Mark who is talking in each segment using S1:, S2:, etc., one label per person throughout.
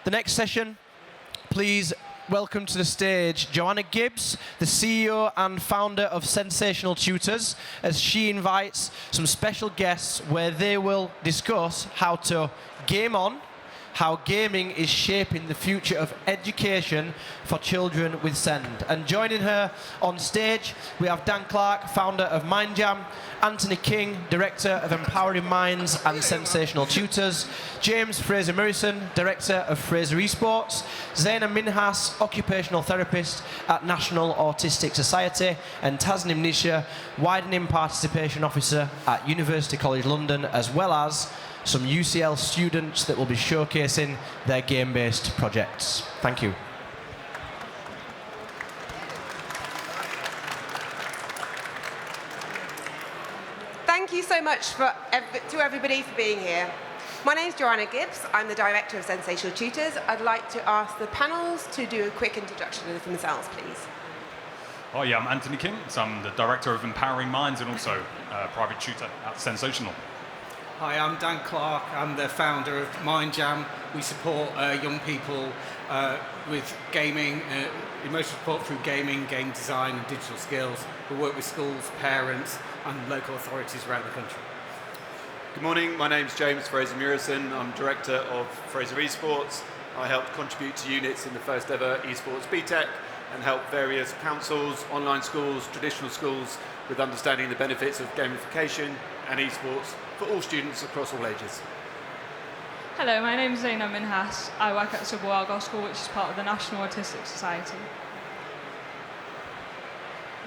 S1: The next session, please welcome to the stage Joanna Gibbs, the CEO and founder of SENsational Tutors, as she invites some special guests where they will discuss how to game on, how gaming is shaping the future of education for children with SEND. And joining her on stage, we have Dan Clark, founder of MindJam, Anthony King, director of Empowering Minds and SENsational Tutors, James Fraser-Murison, director of Fraser Esports, Zaina Minhas, occupational therapist at National Autistic Society, and Taznim Nisha, widening participation officer at University College London, as well as some UCL students that will be showcasing their game-based projects. Thank you.
S2: Thank you so much to everybody for being here. My name is Joanna Gibbs. I'm the director of SENsational Tutors. I'd like to ask the panels to do a quick introduction of themselves, please.
S3: Oh yeah, I'm Anthony King. So I'm the director of Empowering Minds and also a private tutor at SENsational.
S4: Hi, I'm Dan Clark. I'm the founder of MindJam. We support young people with gaming, emotional support through gaming, game design and digital skills. We work with schools, parents and local authorities around the country.
S5: Good morning, my name's James Fraser-Murison. I'm director of Fraser Esports. I help contribute to units in the first ever Esports BETT and help various councils, online schools, traditional schools with understanding the benefits of gamification and esports for all students across all ages.
S6: Hello, my name is Zaina Minhas. I work at Sybil Elgar School, which is part of the National Autistic Society.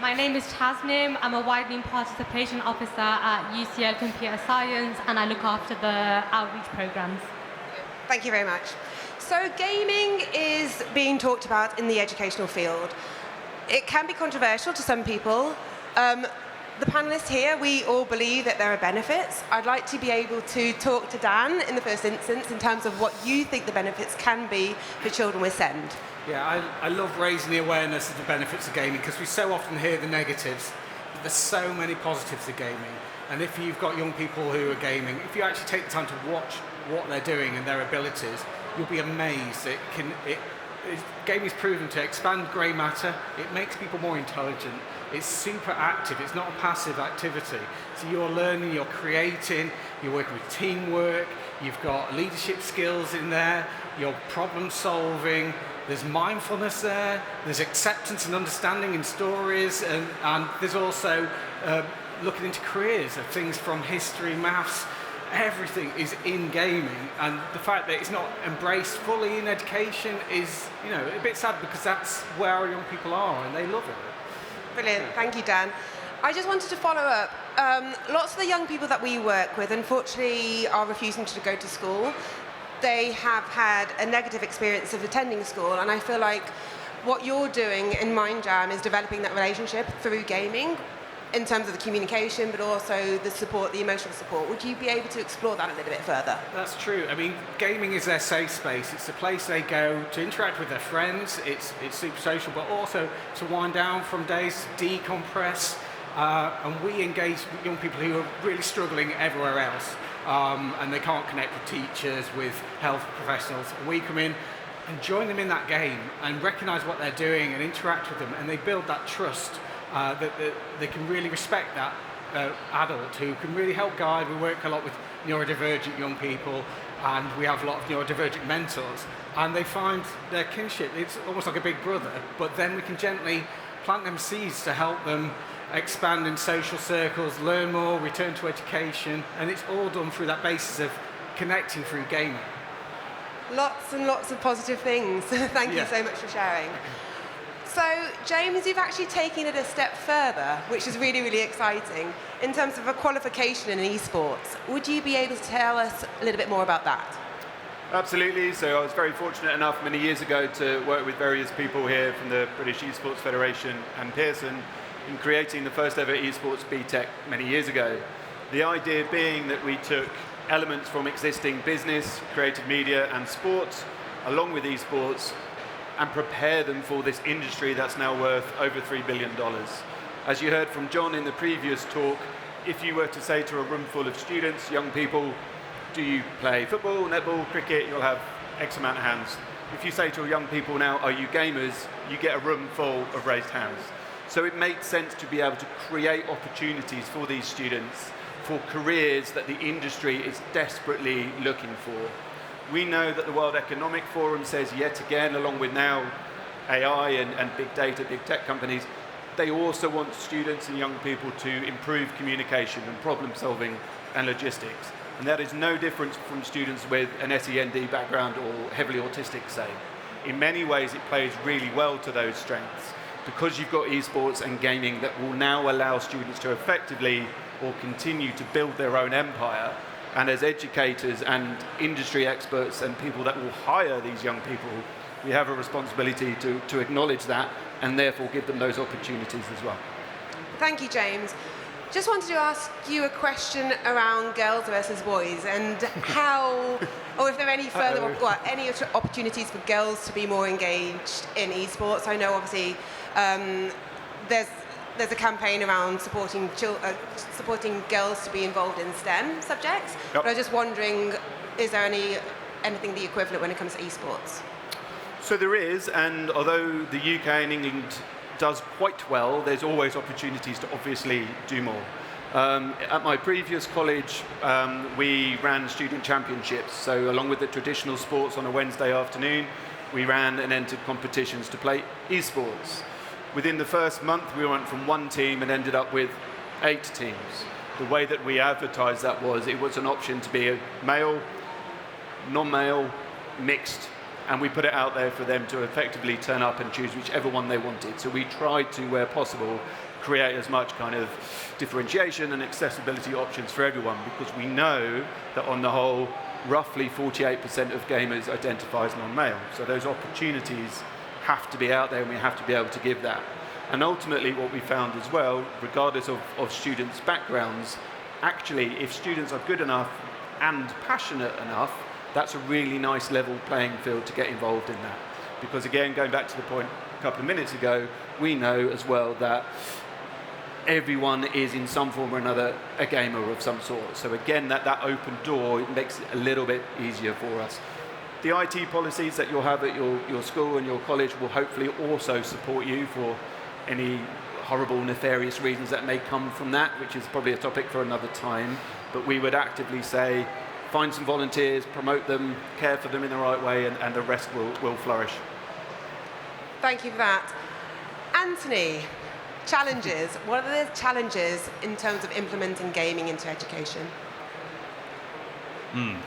S7: My name is Taznim. I'm a widening participation officer at UCL Computer Science, and I look after the outreach programs.
S2: Thank you very much. So gaming is being talked about in the educational field. It can be controversial to some people. The panelists here, we all believe that there are benefits. I'd like to be able to talk to Dan in the first instance in terms of what you think the benefits can be for children with SEND.
S4: Yeah, I love raising the awareness of the benefits of gaming because we so often hear the negatives, but there's so many positives of gaming. And if you've got young people who are gaming, if you actually take the time to watch what they're doing and their abilities, you'll be amazed. Gaming is proven to expand grey matter. It makes people more intelligent. It's super active. It's not a passive activity. So you're learning, you're creating, you're working with teamwork, you've got leadership skills in there, you're problem solving, there's mindfulness there, there's acceptance and understanding in stories, and there's also looking into careers of things from history, maths. Everything is in gaming, and the fact that it's not embraced fully in education is, a bit sad because that's where our young people are and they love it.
S2: Brilliant, thank you, Dan. I just wanted to follow up. Lots of the young people that we work with, unfortunately, are refusing to go to school. They have had a negative experience of attending school, and I feel like what you're doing in MindJam is developing that relationship through gaming, in terms of the communication, but also the support, the emotional support. Would you be able to explore that a little bit further?
S4: That's true. I mean, gaming is their safe space. It's the place they go to interact with their friends. It's super social, but also to wind down from days, to decompress. And we engage with young people who are really struggling everywhere else. And they can't connect with teachers, with health professionals. And we come in and join them in that game and recognise what they're doing and interact with them. And they build that trust. That they can really respect that adult who can really help guide. We work a lot with neurodivergent young people, and we have a lot of neurodivergent mentors, and they find their kinship. It's almost like a big brother, but then we can gently plant them seeds to help them expand in social circles, learn more, return to education, and it's all done through that basis of connecting through gaming.
S2: Lots and lots of positive things. Thank you so much for sharing. So, James, you've actually taken it a step further, which is really, really exciting, in terms of a qualification in esports. Would you be able to tell us a little bit more about that?
S5: Absolutely. So I was very fortunate enough many years ago to work with various people here from the British Esports Federation and Pearson in creating the first ever Esports BTEC many years ago. The idea being that we took elements from existing business, creative media and sports, along with esports, and prepare them for this industry that's now worth over $3 billion. As you heard from John in the previous talk, if you were to say to a room full of students, young people, do you play football, netball, cricket? You'll have X amount of hands. If you say to young people now, are you gamers? You get a room full of raised hands. So it makes sense to be able to create opportunities for these students for careers that the industry is desperately looking for. We know that the World Economic Forum says yet again, along with now AI and big data, big tech companies, they also want students and young people to improve communication and problem solving and logistics. And that is no different from students with an SEND background or heavily autistic, say. In many ways, it plays really well to those strengths because you've got esports and gaming that will now allow students to effectively or continue to build their own empire. And as educators and industry experts and people that will hire these young people, we have a responsibility to acknowledge that and therefore give them those opportunities as well.
S2: Thank you, James. Just wanted to ask you a question around girls versus boys and how, or if there are any further, any opportunities for girls to be more engaged in esports. I know obviously there's a campaign around supporting girls to be involved in STEM subjects.
S5: Yep.
S2: But I was just wondering, is there anything the equivalent when it comes to esports?
S5: So there is, and although the UK and England does quite well, there's always opportunities to obviously do more. At my previous college, we ran student championships. So along with the traditional sports on a Wednesday afternoon, we ran and entered competitions to play esports. Within the first month, we went from one team and ended up with 8 teams. The way that we advertised that was, it was an option to be a male, non-male, mixed, and we put it out there for them to effectively turn up and choose whichever one they wanted. So we tried to, where possible, create as much kind of differentiation and accessibility options for everyone, because we know that on the whole, roughly 48% of gamers identify as non-male. So those opportunities have to be out there and we have to be able to give that. And ultimately what we found as well, regardless of students' backgrounds, actually if students are good enough and passionate enough, that's a really nice level playing field to get involved in that. Because again, going back to the point a couple of minutes ago, we know as well that everyone is in some form or another a gamer of some sort. So again, that open door, it makes it a little bit easier for us. The IT policies that you'll have at your school and your college will hopefully also support you for any horrible, nefarious reasons that may come from that, which is probably a topic for another time. But we would actively say, find some volunteers, promote them, care for them in the right way, and the rest will flourish.
S2: Thank you for that. Anthony, challenges. What are the challenges in terms of implementing gaming into education?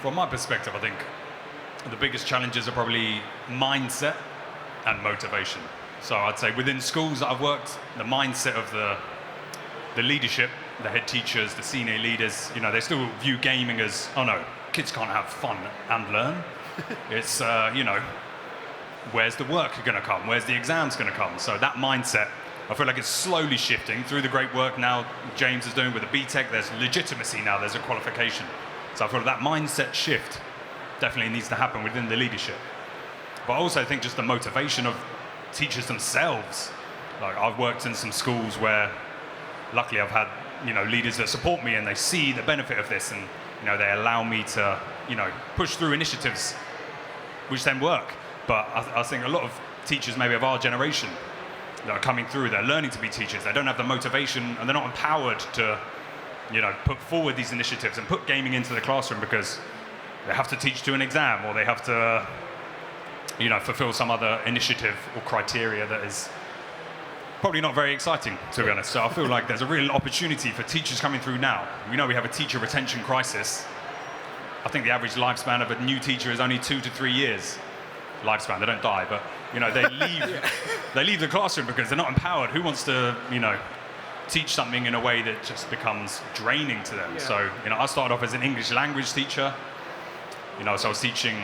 S3: From my perspective, I think the biggest challenges are probably mindset and motivation. So I'd say within schools that I've worked, the mindset of the leadership, the head teachers, the senior leaders, they still view gaming as, oh no, kids can't have fun and learn. It's, where's the work going to come? Where's the exams going to come? So that mindset, I feel like it's slowly shifting through the great work now James is doing with the BTEC. There's legitimacy now, there's a qualification. So I feel like that mindset shift definitely needs to happen within the leadership. But I also think just the motivation of teachers themselves. Like I've worked in some schools where luckily I've had leaders that support me and they see the benefit of this and they allow me to push through initiatives which then work. But I think a lot of teachers maybe of our generation that are coming through, they're learning to be teachers, they don't have the motivation and they're not empowered to put forward these initiatives and put gaming into the classroom because they have to teach to an exam or they have to fulfill some other initiative or criteria that is probably not very exciting, to be honest. So I feel like there's a real opportunity for teachers coming through now. We know we have a teacher retention crisis. I think the average lifespan of a new teacher is only 2 to 3 years. Lifespan, they don't die, but they leave they leave the classroom because they're not empowered. Who wants to teach something in a way that just becomes draining to them? Yeah. So I started off as an English language teacher. So I was teaching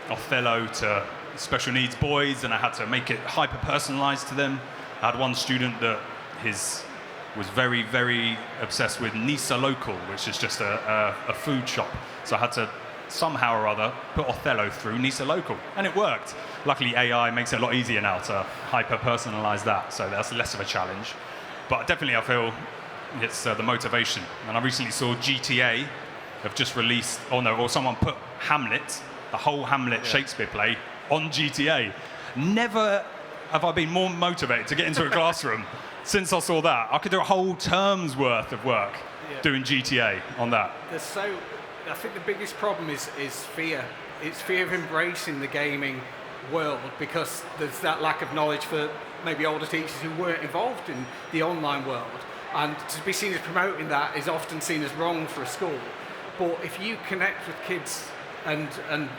S3: Othello to special needs boys and I had to make it hyper personalized to them. I had one student that was very, very obsessed with Nisha Local, which is just a food shop. So I had to somehow or other put Othello through Nisha Local, and it worked. Luckily, AI makes it a lot easier now to hyper-personalize that, so that's less of a challenge. But definitely, I feel it's the motivation. And I recently saw GTA have just released, or someone put Hamlet the whole Hamlet Shakespeare play on GTA. Never have I been more motivated to get into a classroom since I saw that. I could do a whole term's worth of work doing GTA on that.
S4: I think the biggest problem is fear. It's fear of embracing the gaming world because there's that lack of knowledge for maybe older teachers who weren't involved in the online world. And to be seen as promoting that is often seen as wrong for a school. But if you connect with kids and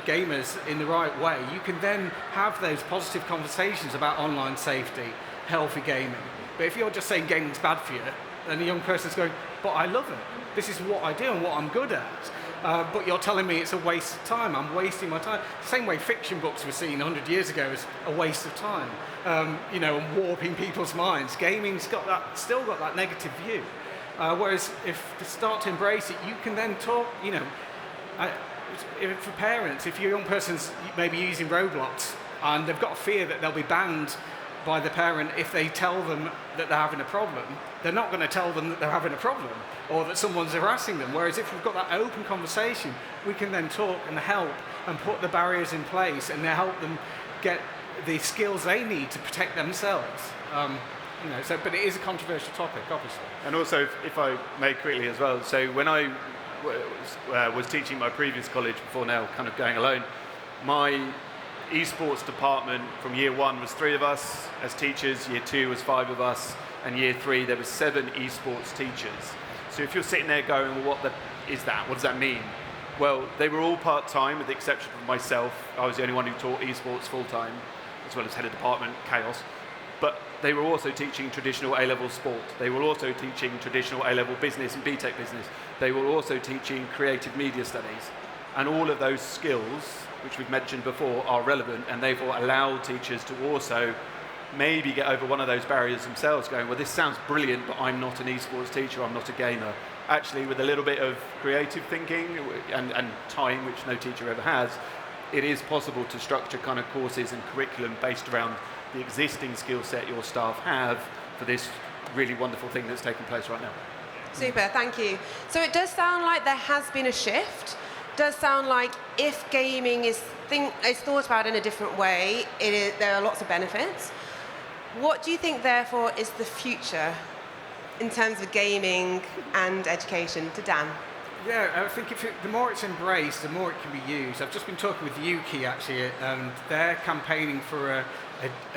S4: gamers in the right way, you can then have those positive conversations about online safety, healthy gaming. But if you're just saying gaming's bad for you, then the young person's going, but I love it. This is what I do and what I'm good at. But you're telling me it's a waste of time. I'm wasting my time. Same way fiction books were seen 100 years ago as a waste of time, and warping people's minds. Gaming's still got that negative view. Whereas if you start to embrace it, you can then talk, for parents, if your young person's maybe using Roblox and they've got a fear that they'll be banned by the parent if they tell them that they're having a problem, they're not going to tell them that they're having a problem or that someone's harassing them. Whereas if we've got that open conversation, we can then talk and help and put the barriers in place and help them get the skills they need to protect themselves. But it is a controversial topic, obviously.
S5: And also, if I may quickly as well, so when I was teaching my previous college before now kind of going alone, my Esports department from year 1 was 3 of us as teachers, year 2 was 5 of us, and year 3 there were 7 Esports teachers. So if you're sitting there going, well, what is that? What does that mean? Well, they were all part-time with the exception of myself. I was the only one who taught Esports full-time, as well as head of department, chaos. But they were also teaching traditional A-level sport. They were also teaching traditional A-level business and BTEC business. They were also teaching creative media studies. And all of those skills, which we've mentioned before, are relevant and therefore allow teachers to also maybe get over one of those barriers themselves, going, well, this sounds brilliant, but I'm not an esports teacher, I'm not a gamer. Actually, with a little bit of creative thinking and time, which no teacher ever has, it is possible to structure kind of courses and curriculum based around the existing skill set your staff have for this really wonderful thing that's taking place right now.
S2: Super, thank you. So it does sound like there has been a shift. Does sound like if gaming is thought about in a different way, there are lots of benefits. What do you think, therefore, is the future in terms of gaming and education? To Dan.
S4: Yeah, I think the more it's embraced, the more it can be used. I've just been talking with Yuki, actually, and they're campaigning for a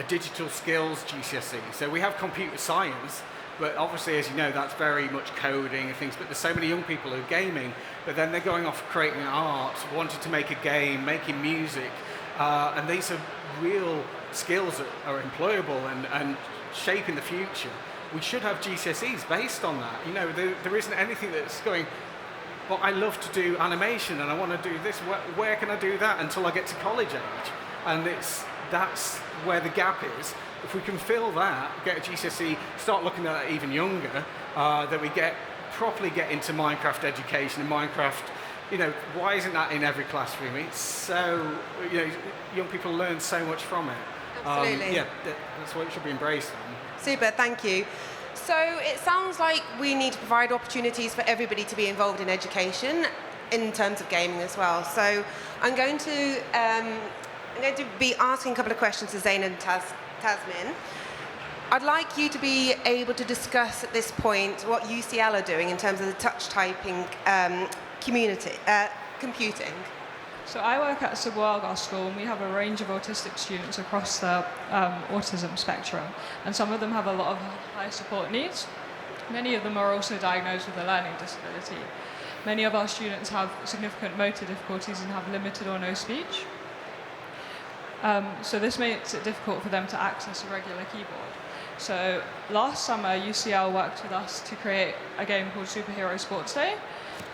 S4: digital skills GCSE. So we have computer science, but obviously, as you know, that's very much coding and things, but there's so many young people who are gaming, but then they're going off creating art, wanting to make a game, making music, and these are real skills that are employable and shaping the future. We should have GCSEs based on that. There isn't anything that's going, well, I love to do animation and I want to do this. Where can I do that until I get to college age? And that's where the gap is. If we can fill that, get a GCSE, start looking at that even younger, that we properly get into Minecraft education and Minecraft. Why isn't that in every classroom? It's so, young people learn so much from it.
S2: Absolutely.
S4: That's why it should be embraced.
S2: Super, thank you. So it sounds like we need to provide opportunities for everybody to be involved in education in terms of gaming as well. So I'm going to be asking a couple of questions to Zaina and Taznim. I'd like you to be able to discuss at this point what UCL are doing in terms of the touch typing computing.
S6: So I work at Sybil Elgar School, and we have a range of autistic students across the autism spectrum, and some of them have a lot of high support needs. Many of them are also diagnosed with a learning disability. Many of our students have significant motor difficulties and have limited or no speech. So this makes it difficult for them to access a regular keyboard. So last summer, UCL worked with us to create a game called Superhero Sports Day,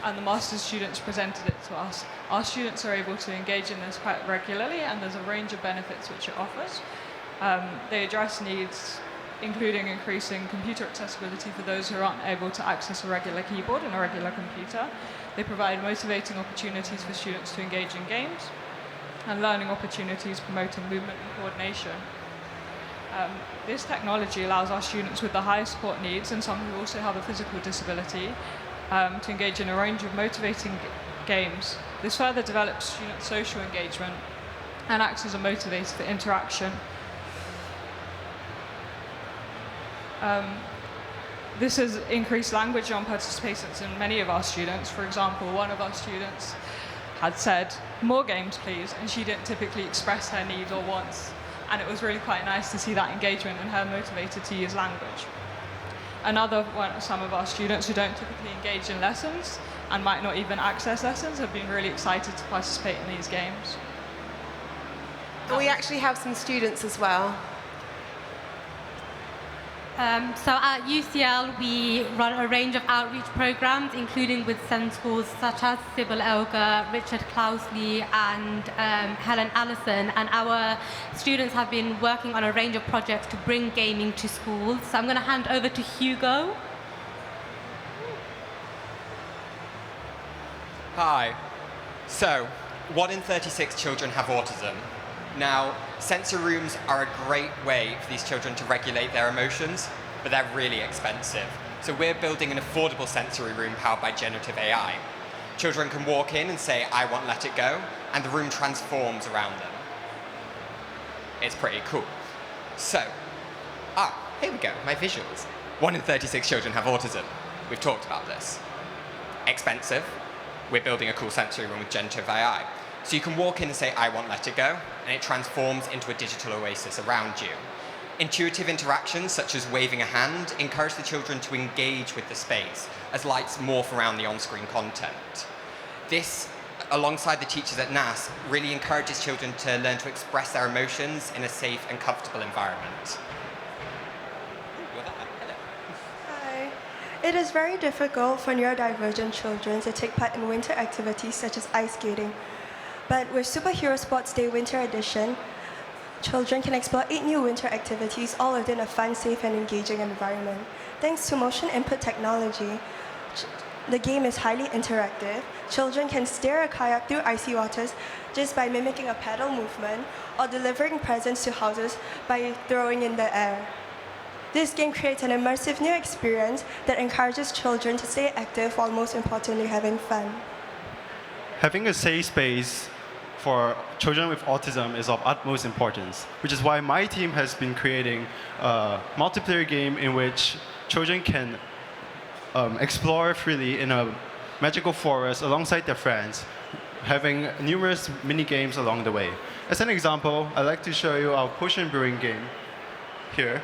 S6: and the master's students presented it to us. Our students are able to engage in this quite regularly, and there's a range of benefits which it offers. They address needs including increasing computer accessibility for those who aren't able to access a regular keyboard and a regular computer. They provide motivating opportunities for students to engage in games, and learning opportunities promoting movement and coordination. This technology allows our students with the highest support needs, and some who also have a physical disability, to engage in a range of motivating games. This further develops student social engagement and acts as a motivator for interaction. This has increased language on participations in many of our students. For example, one of our students had said, "More games, please," and she didn't typically express her needs or wants. And it was really quite nice to see that engagement and her motivated to use language. Some of our students who don't typically engage in lessons and might not even access lessons have been really excited to participate in these games.
S2: We actually have some students as well.
S7: So at UCL, we run a range of outreach programs, including with SEND schools such as Sybil, Elgar, Richard Clousley, and Helen Allison. And our students have been working on a range of projects to bring gaming to schools. So I'm going to hand over to Hugo.
S8: Hi. So, 1 in 36 children have autism. Now, sensory rooms are a great way for these children to regulate their emotions, but they're really expensive. So we're building an affordable sensory room powered by generative AI. Children can walk in and say, "I want Let It Go," and the room transforms around them. It's pretty cool. So, here we go, my visuals. 1 in 36 children have autism. We've talked about this. Expensive. We're building a cool sensory room with generative AI. So you can walk in and say, "I want Let It Go," and it transforms into a digital oasis around you. Intuitive interactions, such as waving a hand, encourage the children to engage with the space as lights morph around the on-screen content. This, alongside the teachers at NAS, really encourages children to learn to express their emotions in a safe and comfortable environment.
S9: Hi. It is very difficult for neurodivergent children to take part in winter activities such as ice skating. But with Superhero Sports Day Winter Edition, children can explore 8 new winter activities, all within a fun, safe, and engaging environment. Thanks to motion input technology, the game is highly interactive. Children can steer a kayak through icy waters just by mimicking a paddle movement or delivering presents to houses by throwing in the air. This game creates an immersive new experience that encourages children to stay active while most importantly having fun.
S10: Having a safe space for children with autism is of utmost importance, which is why my team has been creating a multiplayer game in which children can explore freely in a magical forest alongside their friends, having numerous mini games along the way. As an example, I'd like to show you our potion brewing game here,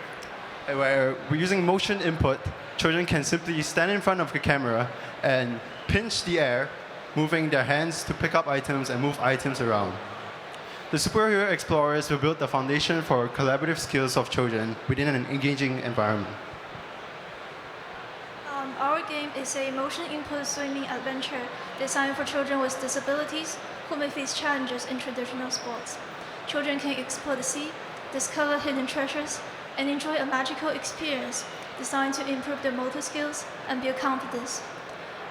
S10: where we're using motion input. Children can simply stand in front of the camera and pinch the air, moving their hands to pick up items and move items around. The superhero explorers will build the foundation for collaborative skills of children within an engaging environment.
S11: Our game is a motion input swimming adventure designed for children with disabilities who may face challenges in traditional sports. Children can explore the sea, discover hidden treasures, and enjoy a magical experience designed to improve their motor skills and build confidence.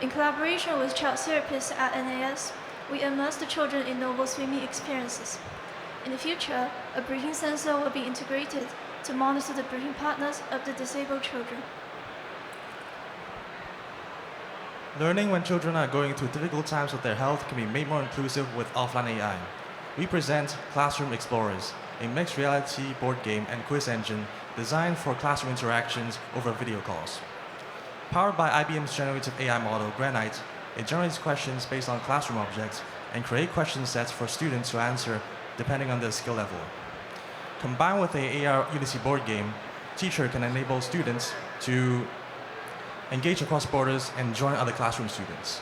S11: In collaboration with child therapists at NAS, we immerse the children in novel swimming experiences. In the future, a breathing sensor will be integrated to monitor the breathing partners of the disabled children.
S12: Learning when children are going through difficult times with their health can be made more inclusive with offline AI. We present Classroom Explorers, a mixed reality board game and quiz engine designed for classroom interactions over video calls. Powered by IBM's generative AI model, Granite, it generates questions based on classroom objects and create question sets for students to answer depending on their skill level. Combined with the AR Unity board game, Teacher can enable students to engage across borders and join other classroom students.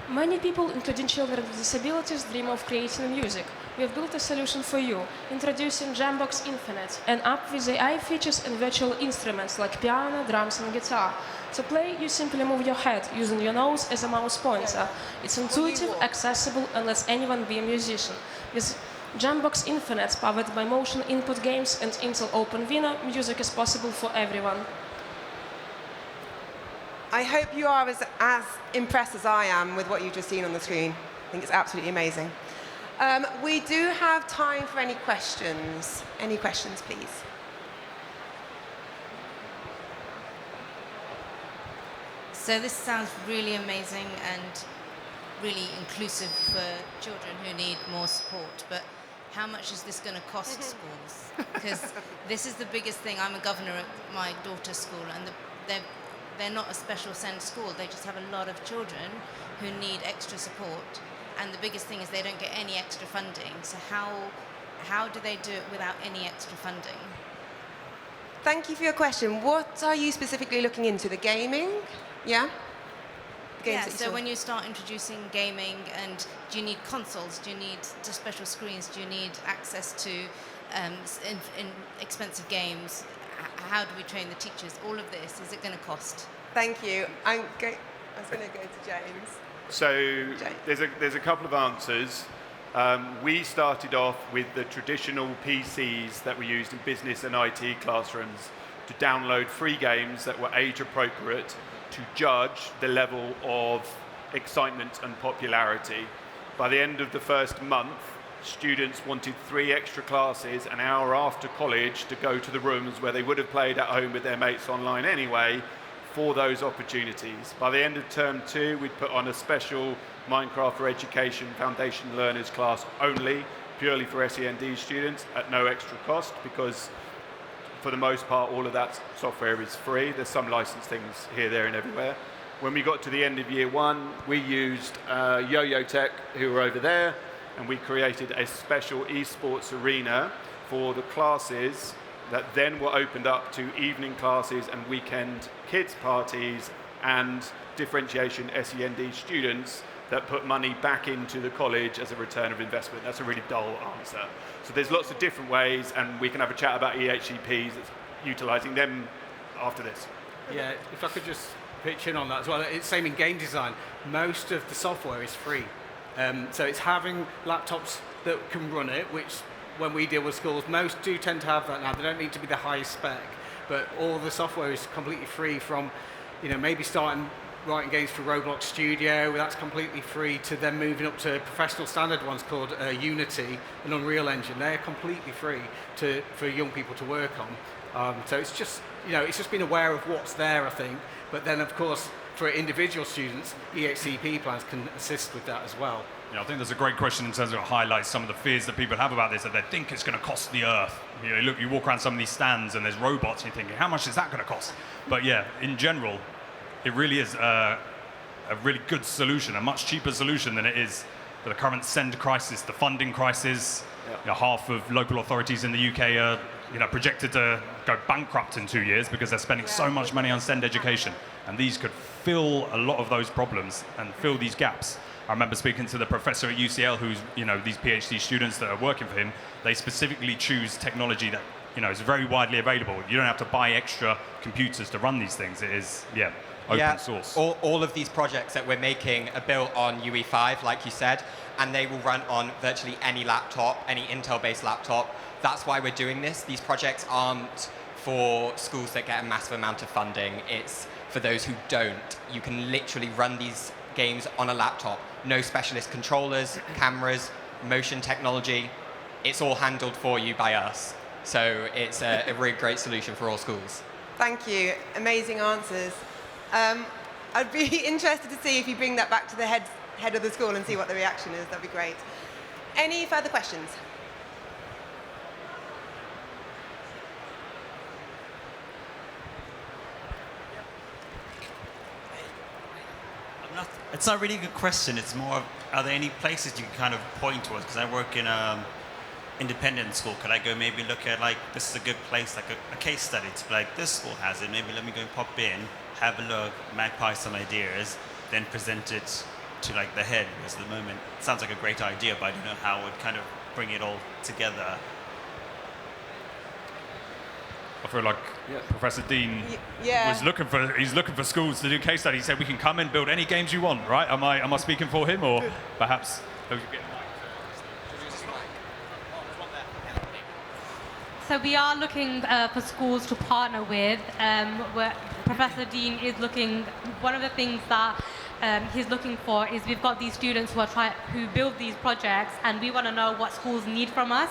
S13: Many people, including children with disabilities, dream of creating music. We have built a solution for you, introducing Jambox Infinite, an app with AI features and virtual instruments like piano, drums, and guitar. To play, you simply move your head, using your nose as a mouse pointer. It's intuitive, accessible, and lets anyone be a musician. With Jambox Infinite, powered by motion input games and Intel OpenVINO, music is possible for everyone.
S2: I hope you are as impressed as I am with what you've just seen on the screen. I think it's absolutely amazing. We do have time for any questions. Any questions, please?
S14: So this sounds really amazing and really inclusive for children who need more support. But how much is this going to cost schools? Because this is the biggest thing. I'm a governor at my daughter's school, and they're not a special SEND school. They just have a lot of children who need extra support. And the biggest thing is they don't get any extra funding. So how do they do it without any extra funding?
S2: Thank you for your question. What are you specifically looking into? The gaming? Yeah? The games
S14: Yeah,
S2: that you
S14: so
S2: saw?
S14: when you start introducing gaming, and do you need consoles? Do you need just special screens? Do you need access to expensive games? How do we train the teachers? All of this, is it going to cost?
S2: Thank you. I was going to go to James.
S5: So there's a couple of answers. We started off with the traditional PCs that were used in business and IT classrooms to download free games that were age appropriate to judge the level of excitement and popularity. By the end of the first month, students wanted 3 extra classes an hour after college to go to the rooms where they would have played at home with their mates online anyway for those opportunities. By the end of term 2, we'd put on a special Minecraft for Education Foundation Learners class only, purely for SEND students at no extra cost, because for the most part, all of that software is free. There's some licensed things here, there, and everywhere. When we got to the end of year 1, we used Yo-Yo Tech, who were over there, and we created a special esports arena for the classes that then were opened up to evening classes and weekend kids parties and differentiation SEND students that put money back into the college as a return of investment. That's a really dull answer. So there's lots of different ways, and we can have a chat about EHCPs, utilising them after this.
S4: Yeah, if I could just pitch in on that as well. It's same in game design. Most of the software is free. So it's having laptops that can run it, which when we deal with schools, most do tend to have that now. They don't need to be the highest spec, but all the software is completely free, from, maybe starting writing games for Roblox Studio, that's completely free, to then moving up to professional standard ones called Unity and Unreal Engine. They're completely free for young people to work on. So it's just, it's just being aware of what's there, I think. But then, of course, for individual students, EHCP plans can assist with that as well.
S3: I think there's a great question in terms of it highlights some of the fears that people have about this, that they think it's going to cost the earth. Look, you walk around some of these stands and there's robots and you're thinking, how much is that going to cost? But yeah, in general, it really is a really good solution, a much cheaper solution than it is for the current SEND crisis, the funding crisis. Yeah. Half of local authorities in the UK are projected to go bankrupt in 2 years because they're spending so much money on SEND education. And these could fill a lot of those problems and fill these gaps. I remember speaking to the professor at UCL who's, these PhD students that are working for him, they specifically choose technology that, is very widely available. You don't have to buy extra computers to run these things. It is, open source.
S8: All of these projects that we're making are built on UE5, like you said, and they will run on virtually any laptop, any Intel-based laptop. That's why we're doing this. These projects aren't for schools that get a massive amount of funding. It's for those who don't. You can literally run these games on a laptop. No specialist controllers, cameras, motion technology. It's all handled for you by us. So it's a really great solution for all schools.
S2: Thank you. Amazing answers. I'd be interested to see if you bring that back to the head of the school and see what the reaction is. That'd be great. Any further questions?
S15: It's not really a good question. It's more of, are there any places you can kind of point towards? Because I work in independent school. Could I go maybe look at, like, this is a good place, like a case study to be like, this school has it. Maybe let me go and pop in, have a look, magpie some ideas, then present it to, like, the head. Because at the moment, it sounds like a great idea, but I don't know how I would kind of bring it all together.
S3: I feel like Professor Dean was looking for schools to do case studies. He said we can come and build any games you want, right? Am I speaking for him, or perhaps?
S7: So we are looking for schools to partner with. Where Professor Dean is looking. One of the things that he's looking for is we've got these students who build these projects, and we want to know what schools need from us.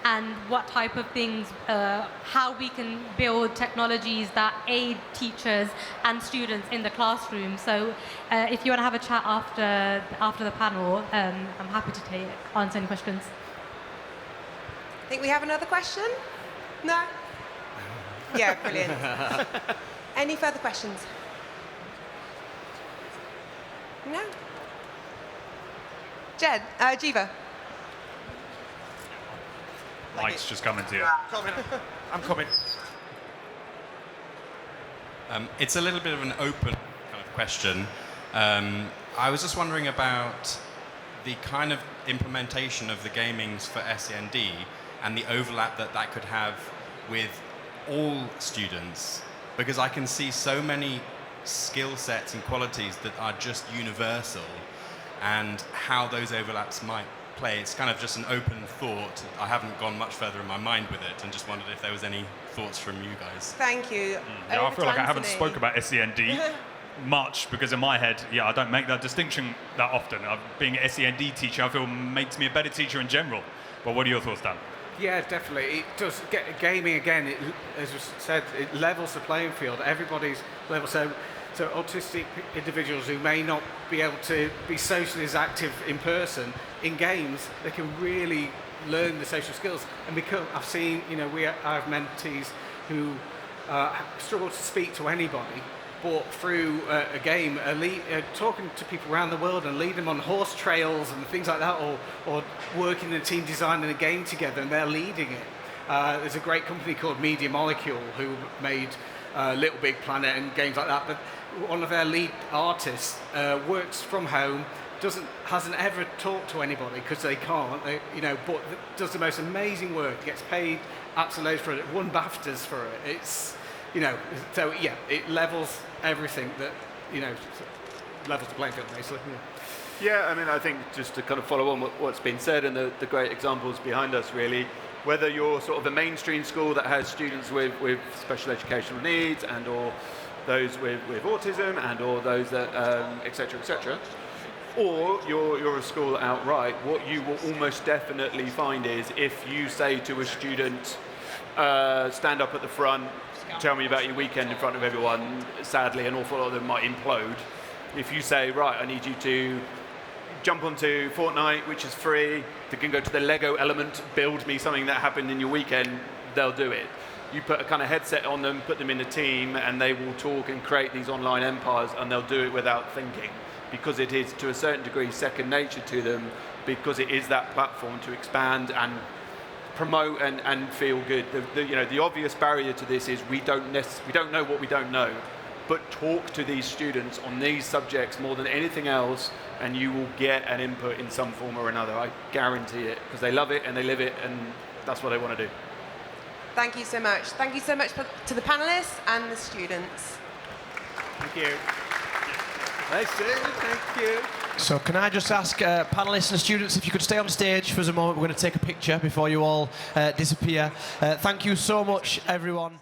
S7: and what type of things, how we can build technologies that aid teachers and students in the classroom. So if you want to have a chat after the panel, I'm happy to answer any questions.
S2: I think we have another question? No? Yeah, brilliant. Any further questions? No? Jed, Jiva.
S3: Mike's just coming to you.
S16: I'm coming. It's a little bit of an open kind of question. I was just wondering about the kind of implementation of the gamings for SEND and the overlap that that could have with all students, because I can see so many skill sets and qualities that are just universal, and how those overlaps might play. It's kind of just an open thought. I haven't gone much further in my mind with it, and just wondered if there was any thoughts from you guys.
S2: Thank you.
S3: Yeah, I feel like I haven't
S2: Anthony.
S3: spoke about SEND much, because in my head, I don't make that distinction that often. Being an SEND teacher, I feel makes me a better teacher in general. But what are your thoughts, Dan?
S4: Yeah, definitely. It does. Gaming again, as was said, it levels the playing field. Everybody's level. So autistic individuals who may not be able to be socially as active in person, in games, they can really learn the social skills. And because I've seen, I have mentees who struggle to speak to anybody, but through a game, talking to people around the world and leading them on horse trails and things like that, or working in a team designing a game together, and they're leading it. There's a great company called Media Molecule who made Little Big Planet and games like that, but one of their lead artists works from home, hasn't ever talked to anybody because they can't, but does the most amazing work, gets paid absolutely for it, won BAFTAs for it. It's, so yeah, it levels everything that, levels the playing field basically.
S5: Yeah, I mean, I think just to kind of follow on what's been said and the great examples behind us, really, whether you're sort of a mainstream school that has students with special educational needs and or those with autism and or those that, et cetera, or you're a school outright, what you will almost definitely find is if you say to a student, stand up at the front, tell me about your weekend in front of everyone, sadly an awful lot of them might implode. If you say, right, I need you to jump onto Fortnite, which is free, they can go to the Lego element, build me something that happened in your weekend, they'll do it. You put a kind of headset on them, put them in a team, and they will talk and create these online empires, and they'll do it without thinking, because it is, to a certain degree, second nature to them, because it is that platform to expand and promote and feel good. The obvious barrier to this is we don't know what we don't know, but talk to these students on these subjects more than anything else, and you will get an input in some form or another. I guarantee it, because they love it and they live it, and that's what they want to do.
S2: Thank you so much. Thank you so much to the panelists and the students.
S5: Thank you. Nice, thank you.
S1: So can I just ask panelists and students if you could stay on stage for a moment. We're going to take a picture before you all disappear. Thank you so much, everyone.